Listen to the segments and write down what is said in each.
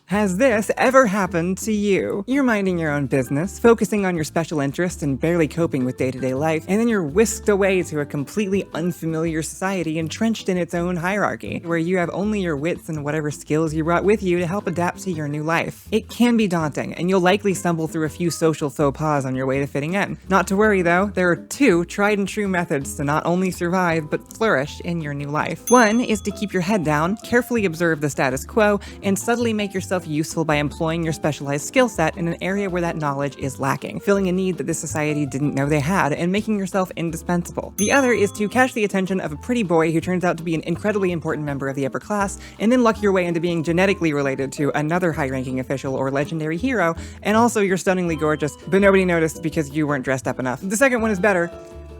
Has this ever happened to you? You're minding your own business, focusing on your special interests and barely coping with day-to-day life, and then you're whisked away to a completely unfamiliar society entrenched in its own hierarchy, where you have only your wits and whatever skills you brought with you to help adapt to your new life. It can be daunting, and you'll likely stumble through a few social faux pas on your way to fitting in. Not to worry though, there are 2 tried and true methods to not only survive, but flourish in your new life. One is to keep your head down, carefully observe the status quo, and subtly make yourself useful by employing your specialized skill set in an area where that knowledge is lacking, filling a need that this society didn't know they had, and making yourself indispensable. The other is to catch the attention of a pretty boy who turns out to be an incredibly important member of the upper class, and then luck your way into being genetically related to another high-ranking official or legendary hero, and also you're stunningly gorgeous, but nobody noticed because you weren't dressed up enough. The second one is better,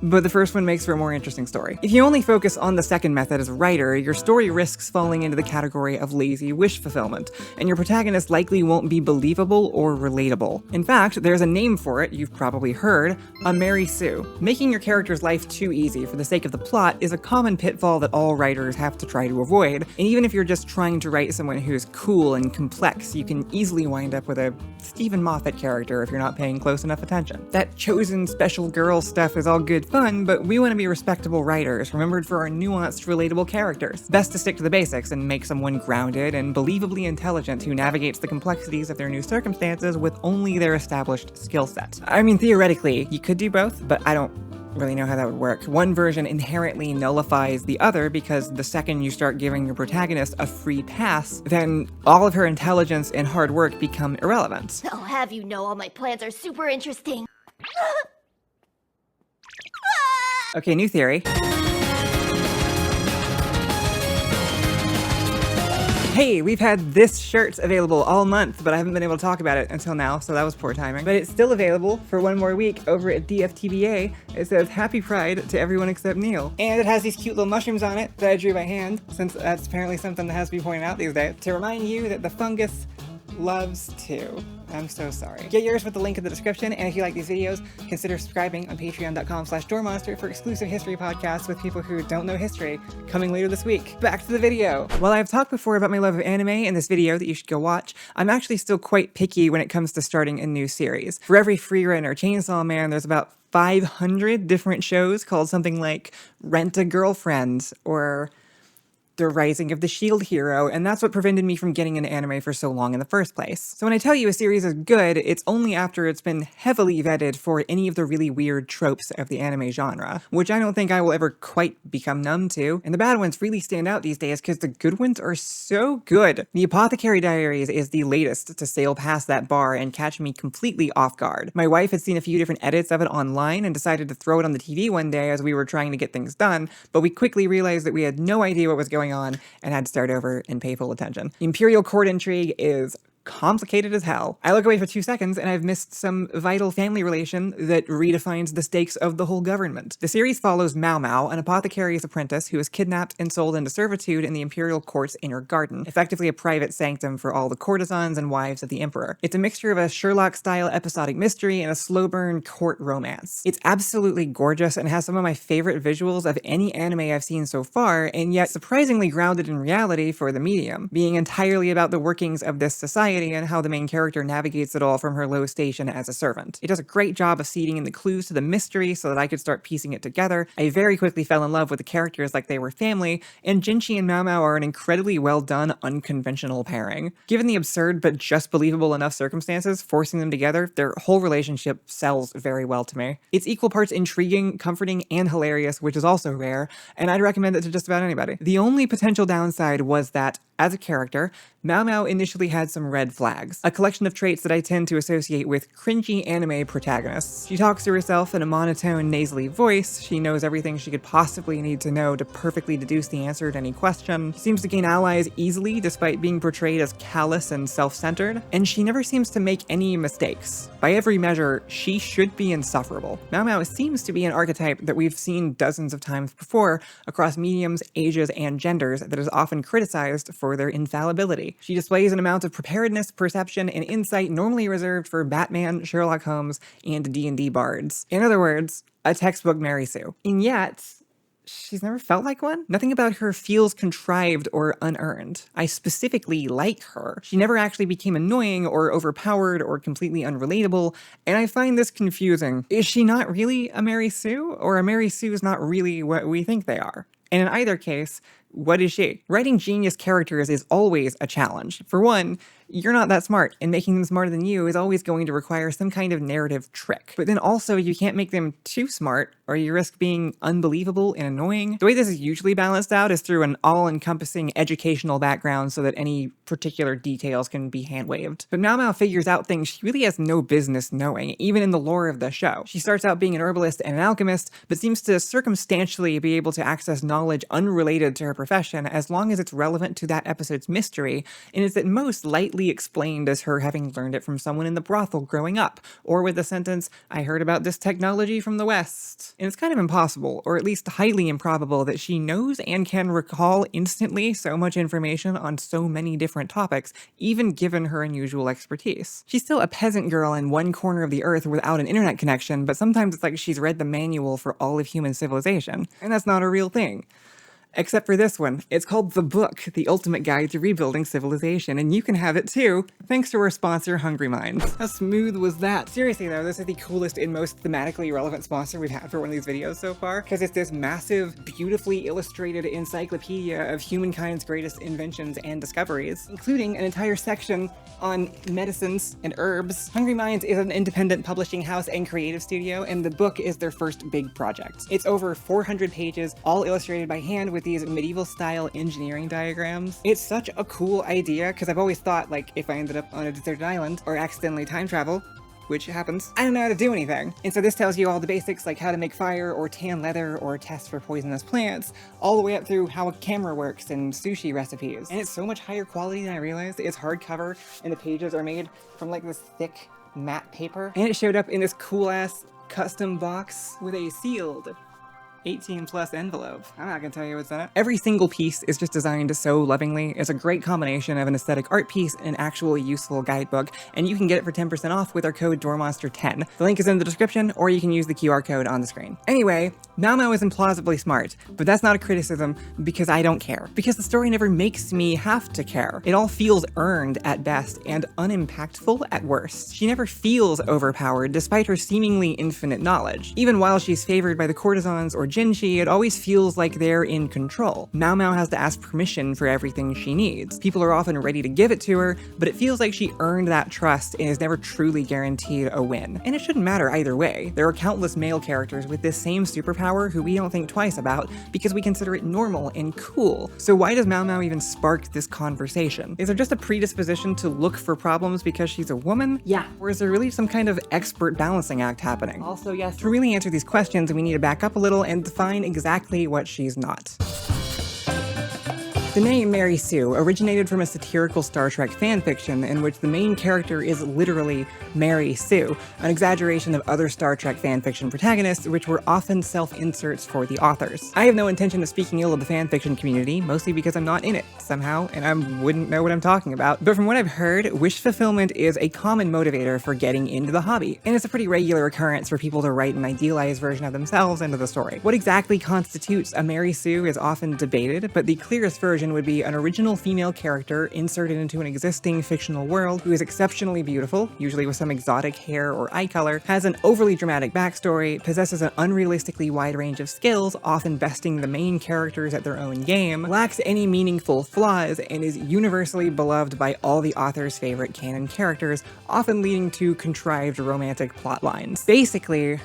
but the first one makes for a more interesting story. If you only focus on the second method as a writer, your story risks falling into the category of lazy wish fulfillment, and your protagonist likely won't be believable or relatable. In fact, there's a name for it you've probably heard, a Mary Sue. Making your character's life too easy for the sake of the plot is a common pitfall that all writers have to try to avoid, and even if you're just trying to write someone who's cool and complex, you can easily wind up with a Stephen Moffat character if you're not paying close enough attention. That chosen special girl stuff is all good fun, but we want to be respectable writers, remembered for our nuanced, relatable characters. Best to stick to the basics and make someone grounded and believably intelligent who navigates the complexities of their new circumstances with only their established skill set. I mean, theoretically, you could do both, but I don't really know how that would work. One version inherently nullifies the other because the second you start giving your protagonist a free pass, then all of her intelligence and hard work become irrelevant. I'll have you know all my plans are super interesting. Okay, new theory. Hey, we've had this shirt available all month, but I haven't been able to talk about it until now, so that was poor timing. But it's still available for one more week over at DFTBA. It says Happy Pride to everyone except Neil. And it has these cute little mushrooms on it that I drew by hand, since that's apparently something that has to be pointed out these days, to remind you that the fungus loves to. I'm so sorry. Get yours with the link in the description, and if you like these videos, consider subscribing on patreon.com/doormonster for exclusive history podcasts with people who don't know history, coming later this week. Back to the video. While I've talked before about my love of anime in this video that you should go watch, I'm actually still quite picky when it comes to starting a new series. For every Freerun or Chainsaw Man, there's about 500 different shows called something like Rent a Girlfriend or The Rising of the Shield Hero, and that's what prevented me from getting into anime for so long in the first place. So when I tell you a series is good, it's only after it's been heavily vetted for any of the really weird tropes of the anime genre, which I don't think I will ever quite become numb to, and the bad ones really stand out these days because the good ones are so good. The Apothecary Diaries is the latest to sail past that bar and catch me completely off guard. My wife had seen a few different edits of it online and decided to throw it on the TV one day as we were trying to get things done, but we quickly realized that we had no idea what was going on and had to start over and pay full attention. The Imperial Court intrigue is complicated as hell. I look away for 2 seconds and I've missed some vital family relation that redefines the stakes of the whole government. The series follows Maomao, an apothecary's apprentice who is kidnapped and sold into servitude in the Imperial Court's inner garden, effectively a private sanctum for all the courtesans and wives of the Emperor. It's a mixture of a Sherlock-style episodic mystery and a slow-burn court romance. It's absolutely gorgeous and has some of my favorite visuals of any anime I've seen so far, and yet surprisingly grounded in reality for the medium, being entirely about the workings of this society and how the main character navigates it all from her low station as a servant. It does a great job of seeding in the clues to the mystery so that I could start piecing it together. I very quickly fell in love with the characters like they were family, and Jinchi and Maomao are an incredibly well done, unconventional pairing. Given the absurd but just believable enough circumstances forcing them together, their whole relationship sells very well to me. It's equal parts intriguing, comforting, and hilarious, which is also rare, and I'd recommend it to just about anybody. The only potential downside was that, as a character, Maomao initially had some red flags, a collection of traits that I tend to associate with cringy anime protagonists. She talks to herself in a monotone, nasally voice, she knows everything she could possibly need to know to perfectly deduce the answer to any question, she seems to gain allies easily despite being portrayed as callous and self-centered, and she never seems to make any mistakes. By every measure, she should be insufferable. Maomao seems to be an archetype that we've seen dozens of times before across mediums, ages, and genders that is often criticized for their infallibility. She displays an amount of preparedness, perception, and insight normally reserved for Batman, Sherlock Holmes, and D&D bards. In other words, a textbook Mary Sue. And yet, she's never felt like one. Nothing about her feels contrived or unearned. I specifically like her. She never actually became annoying or overpowered or completely unrelatable, and I find this confusing. Is she not really a Mary Sue, or a Mary Sue's not really what we think they are? And in either case, what is she? Writing genius characters is always a challenge. For one, you're not that smart, and making them smarter than you is always going to require some kind of narrative trick. But then also, you can't make them too smart, or you risk being unbelievable and annoying. The way this is usually balanced out is through an all-encompassing educational background so that any particular details can be hand-waved. But Maomao figures out things she really has no business knowing, even in the lore of the show. She starts out being an herbalist and an alchemist, but seems to circumstantially be able to access knowledge unrelated to her profession as long as it's relevant to that episode's mystery, and is at most lightly explained as her having learned it from someone in the brothel growing up, or with the sentence, "I heard about this technology from the West." And it's kind of impossible, or at least highly improbable, that she knows and can recall instantly so much information on so many different topics, even given her unusual expertise. She's still a peasant girl in one corner of the earth without an internet connection, but sometimes it's like she's read the manual for all of human civilization, and that's not a real thing. Except for this one. It's called The Book, The Ultimate Guide to Rebuilding Civilization, and you can have it too, thanks to our sponsor, Hungry Minds. How smooth was that? Seriously though, this is the coolest and most thematically relevant sponsor we've had for one of these videos so far, because it's this massive, beautifully illustrated encyclopedia of humankind's greatest inventions and discoveries, including an entire section on medicines and herbs. Hungry Minds is an independent publishing house and creative studio, and the book is their first big project. It's over 400 pages, all illustrated by hand with these medieval-style engineering diagrams. It's such a cool idea, because I've always thought, like, if I ended up on a deserted island, or accidentally time travel, which happens, I don't know how to do anything. And so this tells you all the basics, like how to make fire, or tan leather, or test for poisonous plants, all the way up through how a camera works and sushi recipes. And it's so much higher quality than I realized. It's hardcover, and the pages are made from like this thick matte paper. And it showed up in this cool-ass custom box with a sealed 18+ envelope. I'm not gonna tell you what's in it. Every single piece is just designed so lovingly. It's a great combination of an aesthetic art piece and an actually useful guidebook, and you can get it for 10% off with our code DoorMonster10. The link is in the description, or you can use the QR code on the screen. Anyway, Maomao is implausibly smart, but that's not a criticism because I don't care. Because the story never makes me have to care. It all feels earned at best and unimpactful at worst. She never feels overpowered despite her seemingly infinite knowledge. Even while she's favored by the courtesans or Jinshi, it always feels like they're in control. Maomao has to ask permission for everything she needs. People are often ready to give it to her, but it feels like she earned that trust and is never truly guaranteed a win. And it shouldn't matter either way. There are countless male characters with this same superpower who we don't think twice about because we consider it normal and cool. So why does Maomao even spark this conversation? Is there just a predisposition to look for problems because she's a woman? Yeah. Or is there really some kind of expert balancing act happening? Also, yes. To really answer these questions, we need to back up a little and define exactly what she's not. The name Mary Sue originated from a satirical Star Trek fanfiction in which the main character is literally Mary Sue, an exaggeration of other Star Trek fanfiction protagonists, which were often self-inserts for the authors. I have no intention of speaking ill of the fanfiction community, mostly because I'm not in it, somehow, and I wouldn't know what I'm talking about. But from what I've heard, wish fulfillment is a common motivator for getting into the hobby, and it's a pretty regular occurrence for people to write an idealized version of themselves into the story. What exactly constitutes a Mary Sue is often debated, but the clearest version would be an original female character inserted into an existing fictional world who is exceptionally beautiful, usually with some exotic hair or eye color, has an overly dramatic backstory, possesses an unrealistically wide range of skills, often besting the main characters at their own game, lacks any meaningful flaws, and is universally beloved by all the author's favorite canon characters, often leading to contrived romantic plot lines. Basically,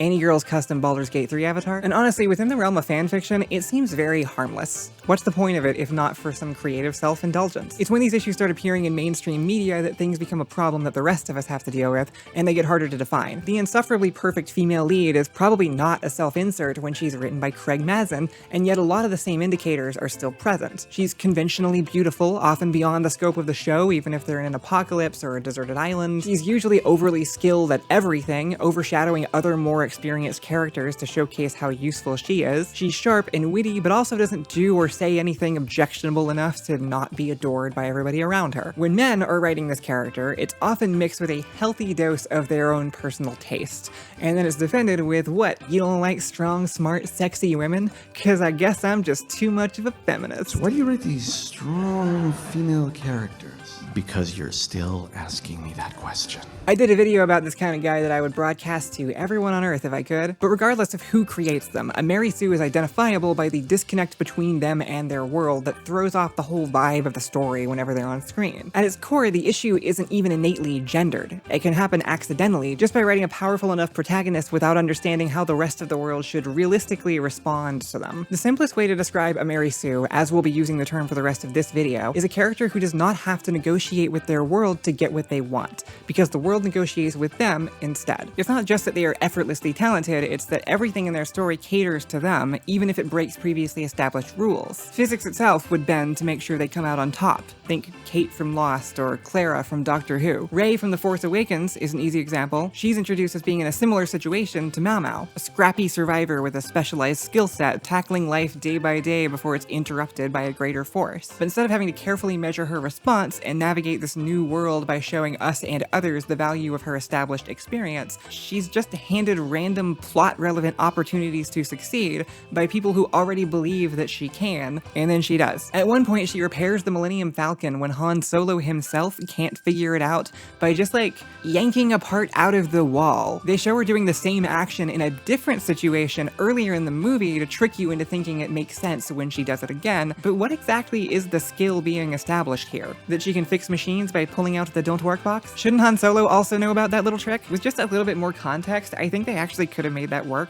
any girl's custom Baldur's Gate 3 avatar. And honestly, within the realm of fanfiction, it seems very harmless. What's the point of it if not for some creative self-indulgence? It's when these issues start appearing in mainstream media that things become a problem that the rest of us have to deal with, and they get harder to define. The insufferably perfect female lead is probably not a self-insert when she's written by Craig Mazin, and yet a lot of the same indicators are still present. She's conventionally beautiful, often beyond the scope of the show, even if they're in an apocalypse or a deserted island. She's usually overly skilled at everything, overshadowing other more experienced characters to showcase how useful she is. She's sharp and witty, but also doesn't do or say anything objectionable enough to not be adored by everybody around her. When men are writing this character, it's often mixed with a healthy dose of their own personal taste. And then it's defended with, what, you don't like strong, smart, sexy women? Cause I guess I'm just too much of a feminist. So why do you write these strong female characters? Because you're still asking me that question. I did a video about this kind of guy that I would broadcast to everyone on Earth if I could, but regardless of who creates them, a Mary Sue is identifiable by the disconnect between them and their world that throws off the whole vibe of the story whenever they're on screen. At its core, the issue isn't even innately gendered. It can happen accidentally just by writing a powerful enough protagonist without understanding how the rest of the world should realistically respond to them. The simplest way to describe a Mary Sue, as we'll be using the term for the rest of this video, is a character who does not have to negotiate with their world to get what they want, because the world negotiates with them instead. It's not just that they are effortlessly talented, it's that everything in their story caters to them, even if it breaks previously established rules. Physics itself would bend to make sure they come out on top. Think Kate from Lost or Clara from Doctor Who. Rey from The Force Awakens is an easy example. She's introduced as being in a similar situation to Maomao, a scrappy survivor with a specialized skill set, tackling life day by day before it's interrupted by a greater force. But instead of having to carefully measure her response and navigate this new world by showing us and others the value of her established experience, she's just handed random plot-relevant opportunities to succeed by people who already believe that she can, and then she does. At one point, she repairs the Millennium Falcon when Han Solo himself can't figure it out by just yanking a part out of the wall. They show her doing the same action in a different situation earlier in the movie to trick you into thinking it makes sense when she does it again, but what exactly is the skill being established here? That she can fix machines by pulling out the don't work box? Shouldn't Han Solo also know about that little trick? With just a little bit more context, I think they actually could have made that work.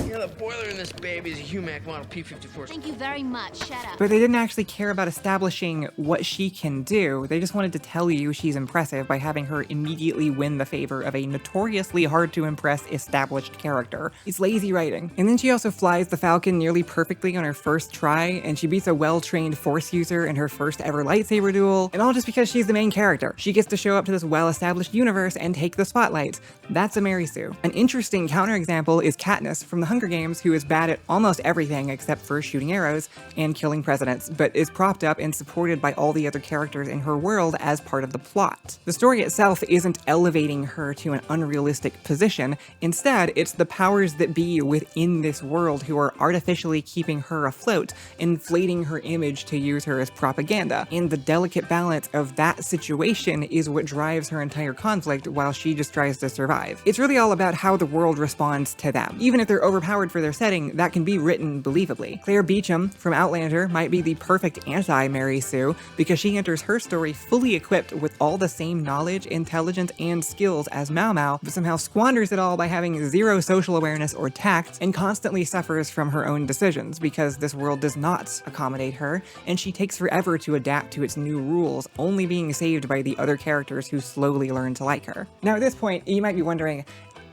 Yeah, the boiler in this baby is a Humac model P54. Thank you very much. Shut up. But they didn't actually care about establishing what she can do. They just wanted to tell you she's impressive by having her immediately win the favor of a notoriously hard to impress established character. It's lazy writing. And then she also flies the Falcon nearly perfectly on her first try, and she beats a well-trained Force user in her first ever lightsaber duel, and all just because she's the main character. She gets to show up to this well-established universe and take the spotlight. That's a Mary Sue. An interesting counterexample is Katniss from the Hunger Games, who is bad at almost everything except for shooting arrows and killing presidents, but is propped up and supported by all the other characters in her world as part of the plot. The story itself isn't elevating her to an unrealistic position. Instead, it's the powers that be within this world who are artificially keeping her afloat, inflating her image to use her as propaganda. And the delicate balance of that situation is what drives her entire conflict while she just tries to survive. It's really all about how the world responds to them. Even if they're overpowered for their setting, that can be written believably. Claire Beecham from Outlander might be the perfect anti-Mary Sue because she enters her story fully equipped with all the same knowledge, intelligence, and skills as Maomao, but somehow squanders it all by having zero social awareness or tact and constantly suffers from her own decisions because this world does not accommodate her, and she takes forever to adapt to its new rules, only being saved by the other characters who slowly learn to like her. Now at this point, you might be wondering,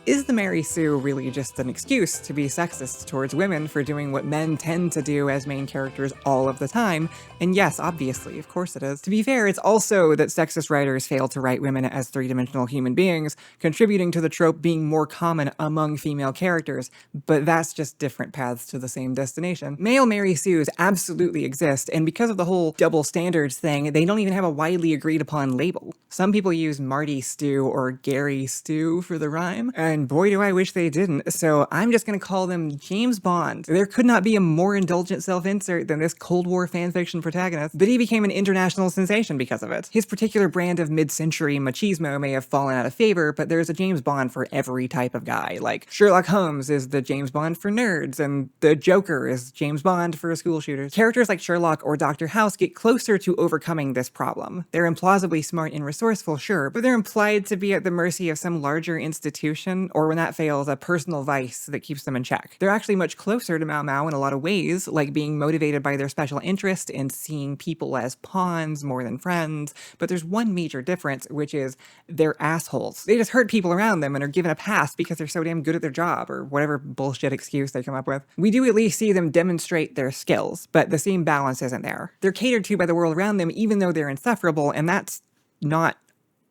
is the Mary Sue really just an excuse to be sexist towards women for doing what men tend to do as main characters all of the time? And yes, obviously, of course it is. To be fair, it's also that sexist writers fail to write women as three-dimensional human beings, contributing to the trope being more common among female characters, but that's just different paths to the same destination. Male Mary Sues absolutely exist, and because of the whole double standards thing, they don't even have a widely agreed upon label. Some people use Marty Stew or Gary Stew for the rhyme, and boy do I wish they didn't, so I'm just gonna call them James Bond. There could not be a more indulgent self-insert than this Cold War fanfiction protagonist, but he became an international sensation because of it. His particular brand of mid-century machismo may have fallen out of favor, but there's a James Bond for every type of guy. Like, Sherlock Holmes is the James Bond for nerds, and the Joker is James Bond for school shooters. Characters like Sherlock or Dr. House get closer to overcoming this problem. They're implausibly smart and resourceful, sure, but they're implied to be at the mercy of some larger institution, or when that fails, a personal vice that keeps them in check. They're actually much closer to Maomao in a lot of ways, like being motivated by their special interest and seeing people as pawns more than friends, but there's one major difference, which is they're assholes. They just hurt people around them and are given a pass because they're so damn good at their job, or whatever bullshit excuse they come up with. We do at least see them demonstrate their skills, but the same balance isn't there. They're catered to by the world around them even though they're insufferable, and that's not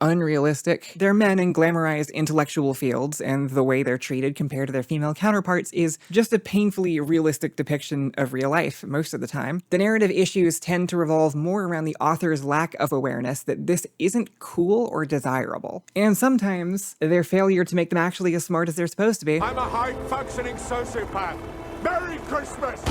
unrealistic. They're men in glamorized intellectual fields, and the way they're treated compared to their female counterparts is just a painfully realistic depiction of real life most of the time. The narrative issues tend to revolve more around the author's lack of awareness that this isn't cool or desirable. And sometimes, their failure to make them actually as smart as they're supposed to be. I'm a high-functioning sociopath. Merry Christmas!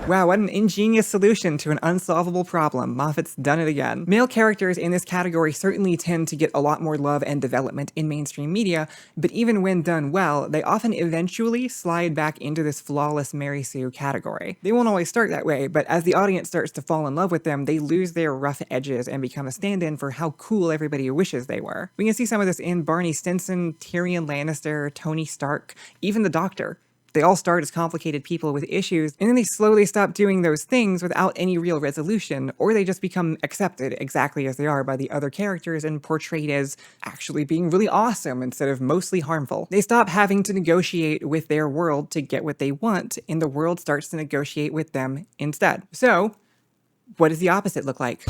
Wow, what an ingenious solution to an unsolvable problem. Moffat's done it again. Male characters in this category certainly tend to get a lot more love and development in mainstream media, but even when done well, they often eventually slide back into this flawless Mary Sue category. They won't always start that way, but as the audience starts to fall in love with them, they lose their rough edges and become a stand-in for how cool everybody wishes they were. We can see some of this in Barney Stinson, Tyrion Lannister, Tony Stark, even the Doctor. They all start as complicated people with issues, and then they slowly stop doing those things without any real resolution, or they just become accepted exactly as they are by the other characters and portrayed as actually being really awesome instead of mostly harmful. They stop having to negotiate with their world to get what they want, and the world starts to negotiate with them instead. So, what does the opposite look like?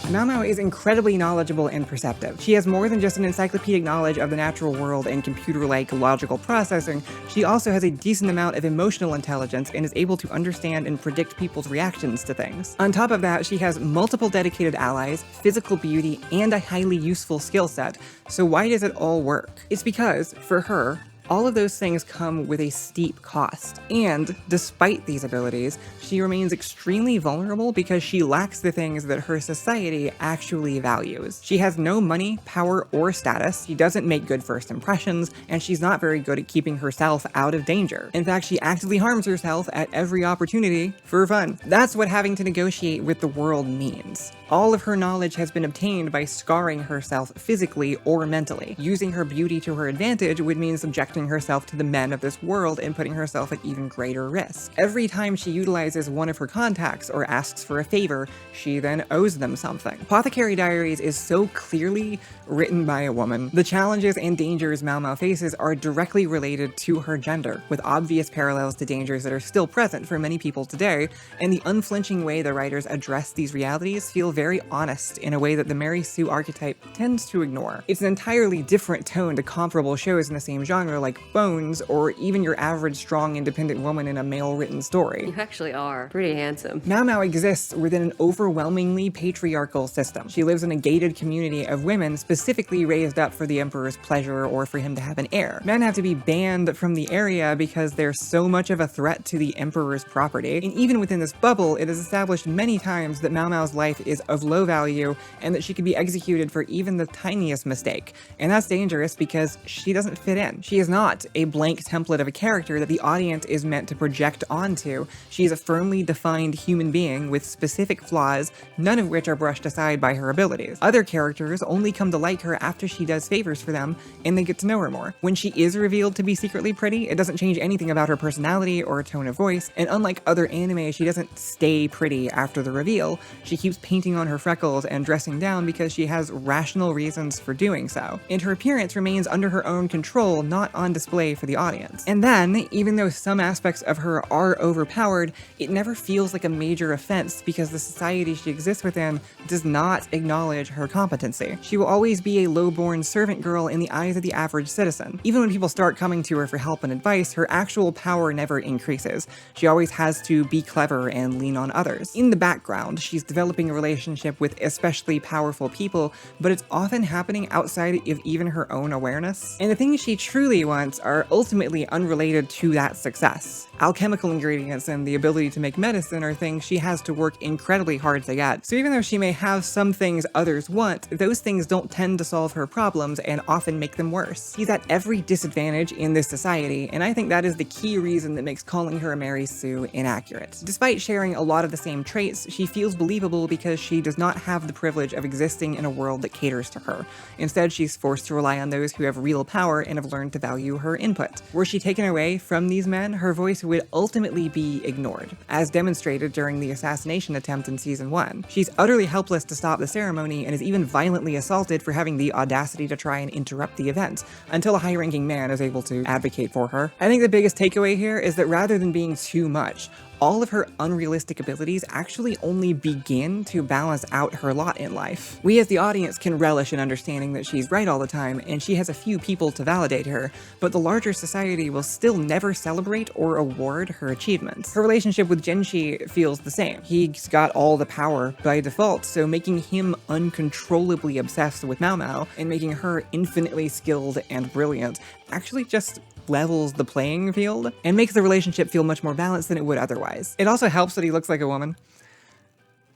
Maomao is incredibly knowledgeable and perceptive. She has more than just an encyclopedic knowledge of the natural world and computer-like logical processing, she also has a decent amount of emotional intelligence and is able to understand and predict people's reactions to things. On top of that, she has multiple dedicated allies, physical beauty, and a highly useful skill set. So why does it all work? It's because, for her, all of those things come with a steep cost. And despite these abilities, she remains extremely vulnerable because she lacks the things that her society actually values. She has no money, power, or status, she doesn't make good first impressions, and she's not very good at keeping herself out of danger. In fact, she actively harms herself at every opportunity for fun. That's what having to negotiate with the world means. All of her knowledge has been obtained by scarring herself physically or mentally. Using her beauty to her advantage would mean subjecting herself to the men of this world and putting herself at even greater risk. Every time she utilizes one of her contacts or asks for a favor, she then owes them something. Apothecary Diaries is so clearly written by a woman. The challenges and dangers Maomao faces are directly related to her gender, with obvious parallels to dangers that are still present for many people today, and the unflinching way the writers address these realities feel very honest in a way that the Mary Sue archetype tends to ignore. It's an entirely different tone to comparable shows in the same genre like Bones, or even your average strong independent woman in a male-written story. You actually are pretty handsome. Maomao exists within an overwhelmingly patriarchal system. She lives in a gated community of women specifically raised up for the Emperor's pleasure or for him to have an heir. Men have to be banned from the area because they're so much of a threat to the Emperor's property, and even within this bubble, it is established many times that Maomao's life is of low value and that she could be executed for even the tiniest mistake. And that's dangerous because she doesn't fit in. She is not a blank template of a character that the audience is meant to project onto. She is a firmly defined human being with specific flaws, none of which are brushed aside by her abilities. Other characters only come to like her after she does favors for them, and they get to know her more. When she is revealed to be secretly pretty, it doesn't change anything about her personality or tone of voice, and unlike other anime, she doesn't stay pretty after the reveal. She keeps painting on her freckles and dressing down because she has rational reasons for doing so. And her appearance remains under her own control, not on display for the audience. And then, even though some aspects of her are overpowered, it never feels like a major offense because the society she exists within does not acknowledge her competency. She will always be a low-born servant girl in the eyes of the average citizen. Even when people start coming to her for help and advice, her actual power never increases. She always has to be clever and lean on others. In the background, she's developing a relationship with especially powerful people, but it's often happening outside of even her own awareness. And the things she truly wants are ultimately unrelated to that success. Alchemical ingredients and the ability to make medicine are things she has to work incredibly hard to get. So even though she may have some things others want, those things don't tend to solve her problems and often make them worse. She's at every disadvantage in this society, and I think that is the key reason that makes calling her a Mary Sue inaccurate. Despite sharing a lot of the same traits, she feels believable because she does not have the privilege of existing in a world that caters to her. Instead, she's forced to rely on those who have real power and have learned to value her input. Were she taken away from these men, her voice would ultimately be ignored, as demonstrated during the assassination attempt in season 1. She's utterly helpless to stop the ceremony and is even violently assaulted for having the audacity to try and interrupt the event, until a high-ranking man is able to advocate for her. I think the biggest takeaway here is that rather than being too much, all of her unrealistic abilities actually only begin to balance out her lot in life. We as the audience can relish in understanding that she's right all the time and she has a few people to validate her, but the larger society will still never celebrate or award her achievements. Her relationship with Genshi feels the same. He's got all the power by default, so making him uncontrollably obsessed with Maomao and making her infinitely skilled and brilliant actually just levels the playing field and makes the relationship feel much more balanced than it would otherwise. It also helps that he looks like a woman.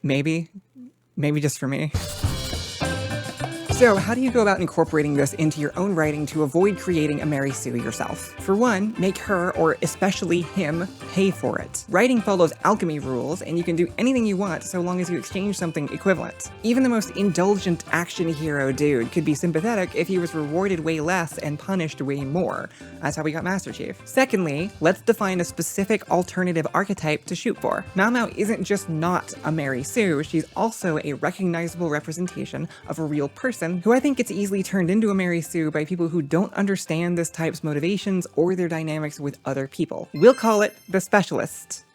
Maybe just for me. So how do you go about incorporating this into your own writing to avoid creating a Mary Sue yourself? For one, make her, or especially him, pay for it. Writing follows alchemy rules, and you can do anything you want so long as you exchange something equivalent. Even the most indulgent action hero dude could be sympathetic if he was rewarded way less and punished way more. That's how we got Master Chief. Secondly, let's define a specific alternative archetype to shoot for. Maomao isn't just not a Mary Sue, she's also a recognizable representation of a real person who I think gets easily turned into a Mary Sue by people who don't understand this type's motivations or their dynamics with other people. We'll call it the Specialist.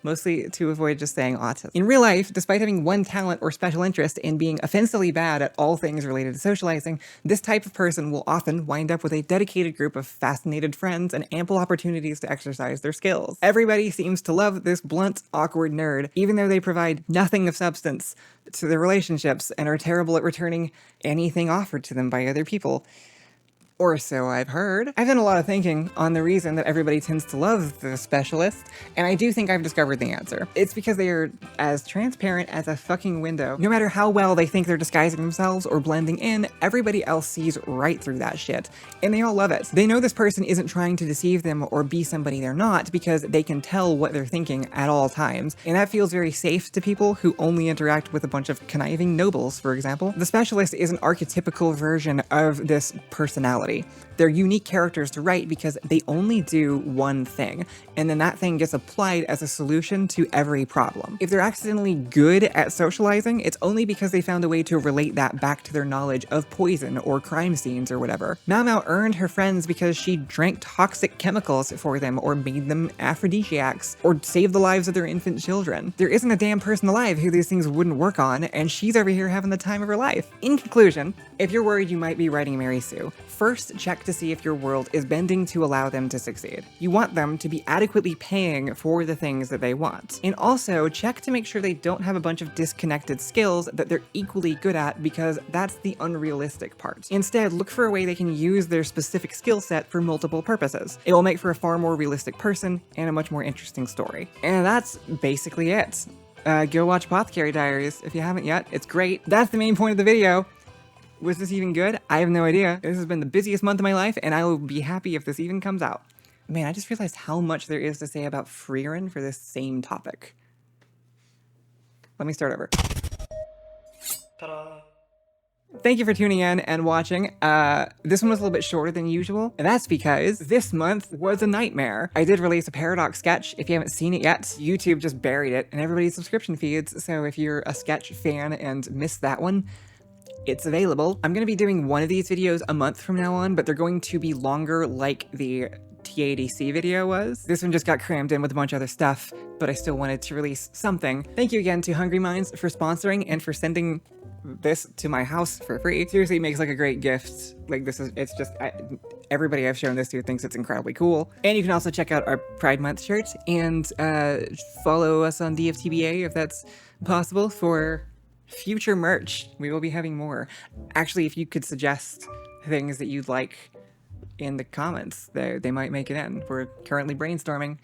Mostly to avoid just saying autism. In real life, despite having one talent or special interest in being offensively bad at all things related to socializing, this type of person will often wind up with a dedicated group of fascinated friends and ample opportunities to exercise their skills. Everybody seems to love this blunt, awkward nerd, even though they provide nothing of substance to their relationships and are terrible at returning anything offered to them by other people. Or so I've heard. I've done a lot of thinking on the reason that everybody tends to love the Specialist, and I do think I've discovered the answer. It's because they are as transparent as a fucking window. No matter how well they think they're disguising themselves or blending in, everybody else sees right through that shit, and they all love it. They know this person isn't trying to deceive them or be somebody they're not because they can tell what they're thinking at all times, and that feels very safe to people who only interact with a bunch of conniving nobles, for example. The Specialist is an archetypical version of this personality. They're unique characters to write because they only do one thing, and then that thing gets applied as a solution to every problem. If they're accidentally good at socializing, it's only because they found a way to relate that back to their knowledge of poison or crime scenes or whatever. Maomao earned her friends because she drank toxic chemicals for them or made them aphrodisiacs or saved the lives of their infant children. There isn't a damn person alive who these things wouldn't work on, and she's over here having the time of her life. In conclusion, if you're worried you might be writing Mary Sue, first check to see if your world is bending to allow them to succeed. You want them to be adequately paying for the things that they want. And also check to make sure they don't have a bunch of disconnected skills that they're equally good at, because that's the unrealistic part. Instead, look for a way they can use their specific skill set for multiple purposes. It will make for a far more realistic person and a much more interesting story. And that's basically it. Go watch Apothecary Diaries if you haven't yet. It's great. That's the main point of the video. Was this even good? I have no idea. This has been the busiest month of my life, and I will be happy if this even comes out. Man, I just realized how much there is to say about Frieren for this same topic. Let me start over. Ta-da! Thank you for tuning in and watching. This one was a little bit shorter than usual, and that's because this month was a nightmare. I did release a Paradox sketch. If you haven't seen it yet, YouTube just buried it in everybody's subscription feeds, so if you're a sketch fan and missed that one, it's available. I'm gonna be doing one of these videos a month from now on, but they're going to be longer like the TADC video was. This one just got crammed in with a bunch of other stuff, but I still wanted to release something. Thank you again to Hungry Minds for sponsoring and for sending this to my house for free. Seriously, it makes like a great gift. Like it's just, everybody I've shown this to thinks it's incredibly cool. And you can also check out our Pride Month shirt and follow us on DFTBA if that's possible for future merch. We will be having more. Actually, if you could suggest things that you'd like in the comments, they might make it in. We're currently brainstorming.